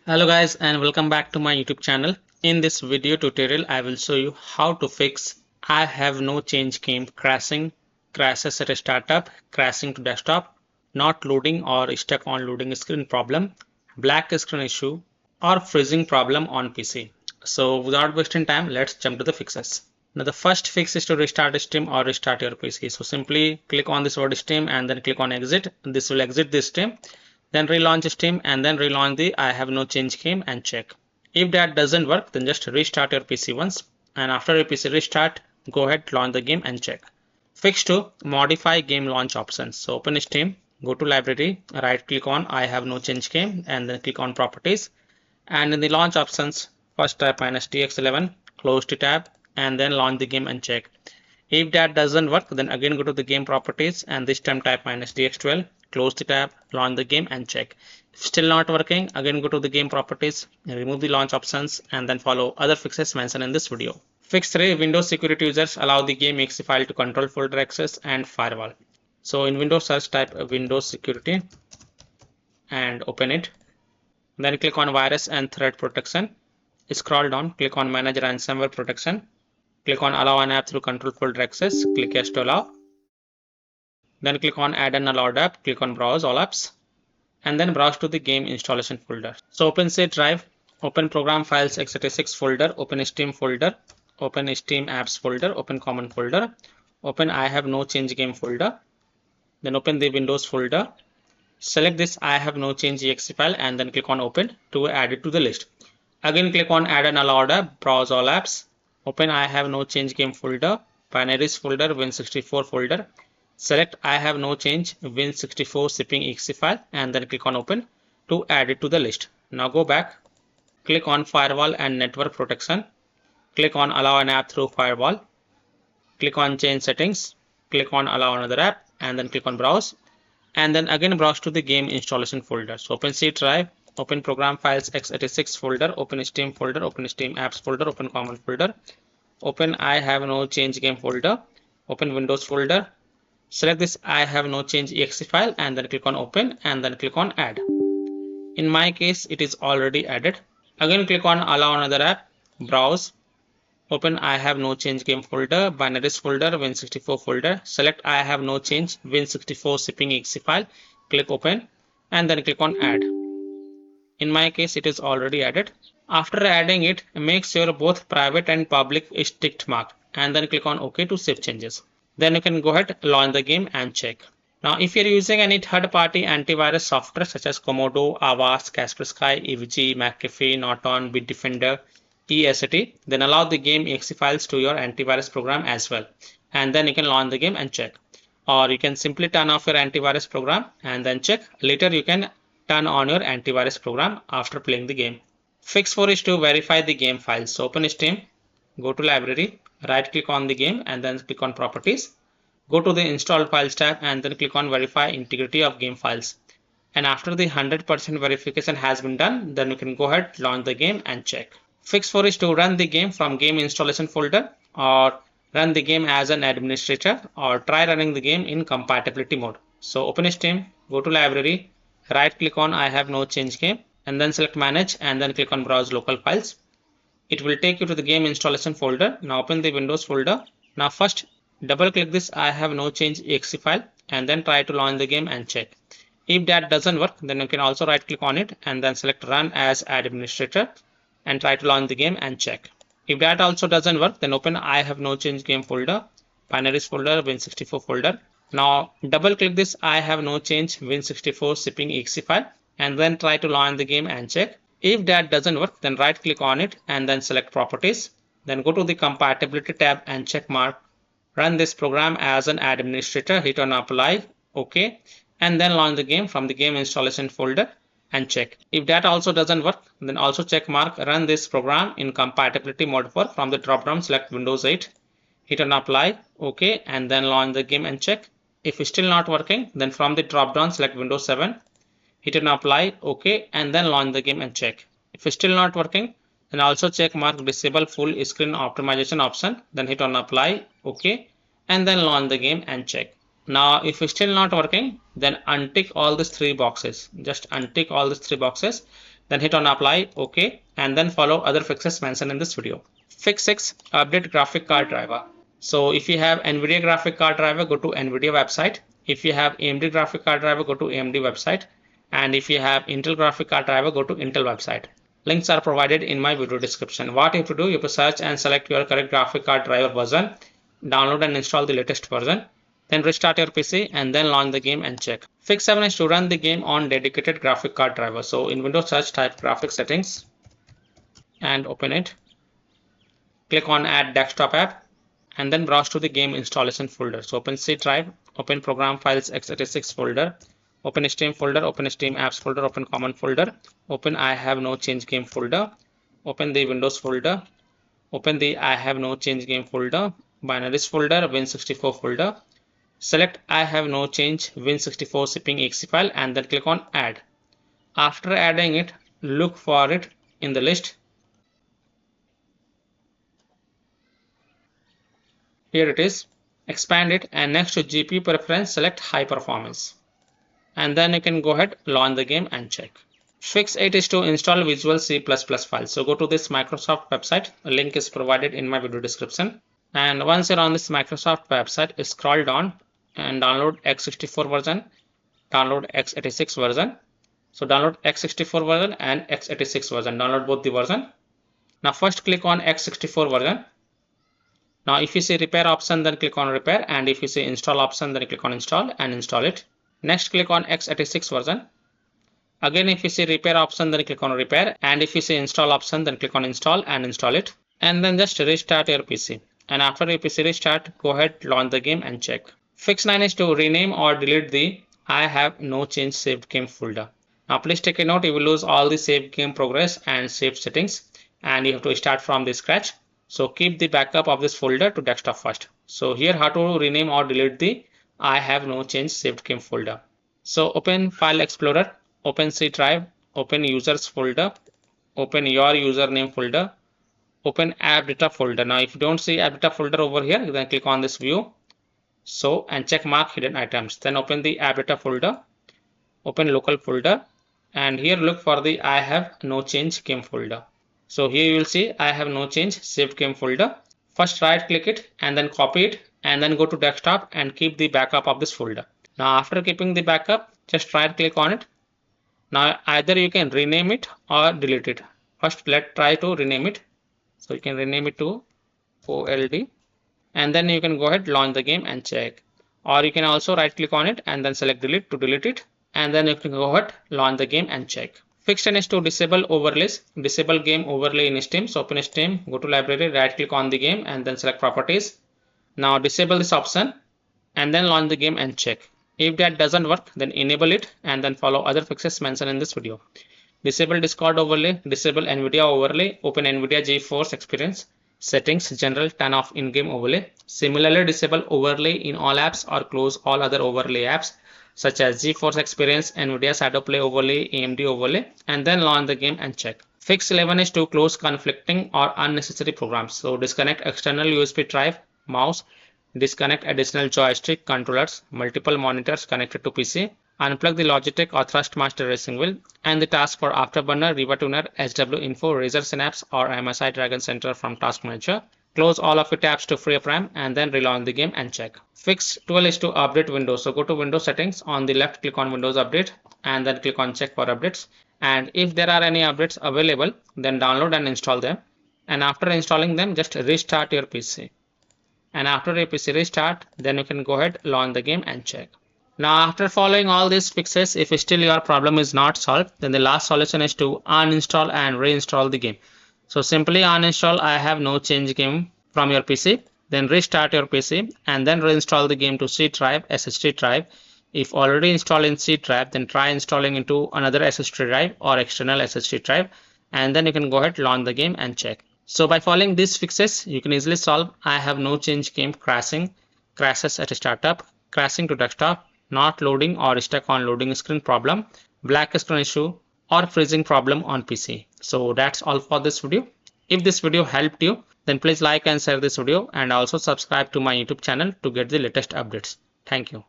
Hello guys and welcome back to my YouTube channel. In this video tutorial I will show you how to fix I have no change game crashing, crashes at a startup, crashing to desktop, not loading or stuck on loading screen problem, black screen issue or freezing problem on PC. So without wasting time, let's jump to the fixes. Now the first fix is to restart Steam or restart your PC. So simply click on this word Steam and then click on exit. This will exit this Steam. Then relaunch Steam and then relaunch the I have no change game and check. If that doesn't work, then just restart your PC once, and after your PC restart, go ahead, launch the game and check. Fix 2. Modify game launch options. So open Steam, go to library, right click on I have no change game and then click on properties, and in the launch options first type -dx11, close the tab and then launch the game and check. If that doesn't work, then again go to the game properties and this time type -dx12, close the tab, launch the game and check. If still not working, again go to the game properties, remove the launch options and then follow other fixes mentioned in this video. Fix 3. Windows security users allow the game exe file to control folder access and firewall. So in Windows search type Windows security and open it. Then click on virus and threat protection. Scroll down, click on manage ransomware protection. Click on allow an app through control folder access. Click yes to allow. Then click on add an allowed app. Click on browse all apps. And then browse to the game installation folder. So open C drive, open program files x86 folder, open Steam folder, open Steam apps folder, open common folder, open I have no change game folder. Then open the Windows folder. Select this I have no change exe file and then click on open to add it to the list. Again click on add an allowed app, browse all apps. Open I have no change game folder, binaries folder, Win64 folder. Select I have no change Win64 shipping exe file and then click on open to add it to the list. Now go back, click on firewall and network protection. Click on allow an app through firewall. Click on change settings. Click on allow another app and then click on browse. And then again browse to the game installation folder. So open C drive, open program files x86 folder, open Steam folder, open Steam apps folder, open common folder, open I have no change game folder, open Windows folder. Select this I have no change exe file and then click on open and then click on add. In my case it is already added. Again click on allow another app, browse, open I have no change game folder, binaries folder, Win64 folder. Select I have no change Win64 shipping exe file, click open and then click on add. In my case it is already added. After adding it, make sure both private and public is ticked marked and then click on OK to save changes. Then you can go ahead, launch the game and check. Now if you're using any third-party antivirus software such as Komodo, Avast, Kaspersky, EVG, McAfee, Norton, Bitdefender, EST, then allow the game exe files to your antivirus program as well. And then you can launch the game and check. Or you can simply turn off your antivirus program and then check. Later you can turn on your antivirus program after playing the game. Fix 4 is to verify the game files. So open Steam, go to library, right click on the game and then click on properties. Go to the installed files tab and then click on verify integrity of game files. And after the 100% verification has been done, then you can go ahead, launch the game and check. Fix 4 is to run the game from game installation folder or run the game as an administrator or try running the game in compatibility mode. So open Steam, go to library, right click on I have no change game and then select manage and then click on browse local files. It will take you to the game installation folder. Now open the Windows folder. Now first double click this I have no change exe file and then try to launch the game and check. If that doesn't work, then you can also right click on it and then select run as administrator and try to launch the game and check. If that also doesn't work, then open I have no change game folder, binaries folder, Win64 folder. Now double click this I have no change Win64 shipping exe file and then try to launch the game and check. If that doesn't work, then right click on it and then select properties. Then go to the compatibility tab and check mark run this program as an administrator, hit on apply, OK, and then launch the game from the game installation folder and check. If that also doesn't work, then also check mark run this program in compatibility mode 4 from the drop down select Windows 8, hit on apply, OK, and then launch the game and check. If it's still not working, then from the drop down select Windows 7, hit on apply, OK, and then launch the game and check. If it's still not working, then also check mark disable full screen optimization option, then hit on apply, OK, and then launch the game and check. Now if it's still not working, then untick all these three boxes. Just untick all these three boxes then hit on apply, OK, and then follow other fixes mentioned in this video. Fix 6, update graphic card driver. So if you have NVIDIA graphic card driver, go to NVIDIA website. If you have AMD graphic card driver, go to AMD website. And if you have Intel graphic card driver, go to Intel website. Links are provided in my video description. What you have to do, you have to search and select your correct graphic card driver version, download and install the latest version, then restart your PC and then launch the game and check. Fix 7 is to run the game on dedicated graphic card driver. So in Windows search, type graphic settings and open it. Click on add desktop app and then browse to the game installation folder. So open C drive, open program files x86 folder, open Steam folder, open Steam apps folder, open common folder, open I have no change game folder, open the Windows folder, open the I have no change game folder, binaries folder, Win64 folder, select I have no change Win64 shipping exe file and then click on add. After adding it, look for it in the list. Here it is. Expand it and next to GPU preference, select high performance. And then you can go ahead, launch the game and check. Fix 8 is to install Visual C++ file. So go to this Microsoft website. A link is provided in my video description. And once you're on this Microsoft website, scroll down and download x64 version, download x86 version. So download x64 version and x86 version. Download both the version. Now first click on x64 version. Now if you see repair option, then click on repair, and if you see install option, then click on install and install it. Next click on x86 version. Again if you see repair option, then click on repair, and if you see install option, then click on install and install it. And then just restart your PC. And after your PC restart, go ahead, launch the game and check. Fix 9 is to rename or delete the I have no change saved game folder. Now please take a note, you will lose all the saved game progress and saved settings, and you have to start from the scratch. So keep the backup of this folder to desktop first. So here how to rename or delete the I have no change saved game folder. So open File Explorer, open C drive, open users folder, open your username folder, open app data folder. Now if you don't see app data folder over here, then click on this view. So and check mark hidden items. Then open the app data folder, open local folder, and here look for the I have no change game folder. So here you will see I have no change saved game folder. First right click it and then copy it and then go to desktop and keep the backup of this folder. Now after keeping the backup, just right click on it. Now either you can rename it or delete it. First let's try to rename it. So you can rename it to OLD and then you can go ahead, launch the game and check. Or you can also right click on it and then select delete to delete it, and then you can go ahead, launch the game and check. Fix 10 is to disable overlays, disable game overlay in Steam. So open Steam, go to library, right click on the game and then select properties. Now disable this option and then launch the game and check. If that doesn't work, then enable it and then follow other fixes mentioned in this video. Disable Discord overlay, disable NVIDIA overlay, open NVIDIA GeForce Experience, settings, general, turn off in-game overlay. Similarly, disable overlay in all apps or close all other overlay apps such as GeForce Experience, NVIDIA Shadowplay overlay, AMD overlay, and then launch the game and check. Fix 11 is to close conflicting or unnecessary programs. So disconnect external USB drive, mouse, disconnect additional joystick, controllers, multiple monitors connected to PC, unplug the Logitech or Thrustmaster racing wheel, and the task for Afterburner, RivaTuner, SW Info, Razer Synapse, or MSI Dragon Center from Task Manager. Close all of your tabs to free up RAM and then relaunch the game and check. Fix 12 is to update Windows. So go to Windows settings, on the left click on Windows Update and then click on check for updates. And if there are any updates available, then download and install them. And after installing them, just restart your PC. And after your PC restart, then you can go ahead, launch the game and check. Now after following all these fixes, if still your problem is not solved, then the last solution is to uninstall and reinstall the game. So simply uninstall I have no change game from your PC, then restart your PC and then reinstall the game to C drive, SSD drive. If already installed in C drive, then try installing into another SSD drive or external SSD drive, and then you can go ahead, launch the game and check. So by following these fixes, you can easily solve I have no change game crashing, crashes at startup, crashing to desktop, not loading or stuck on loading screen problem, black screen issue, or freezing problem on PC. So that's all for this video. If this video helped you, then please like and share this video and also subscribe to my YouTube channel to get the latest updates. Thank you.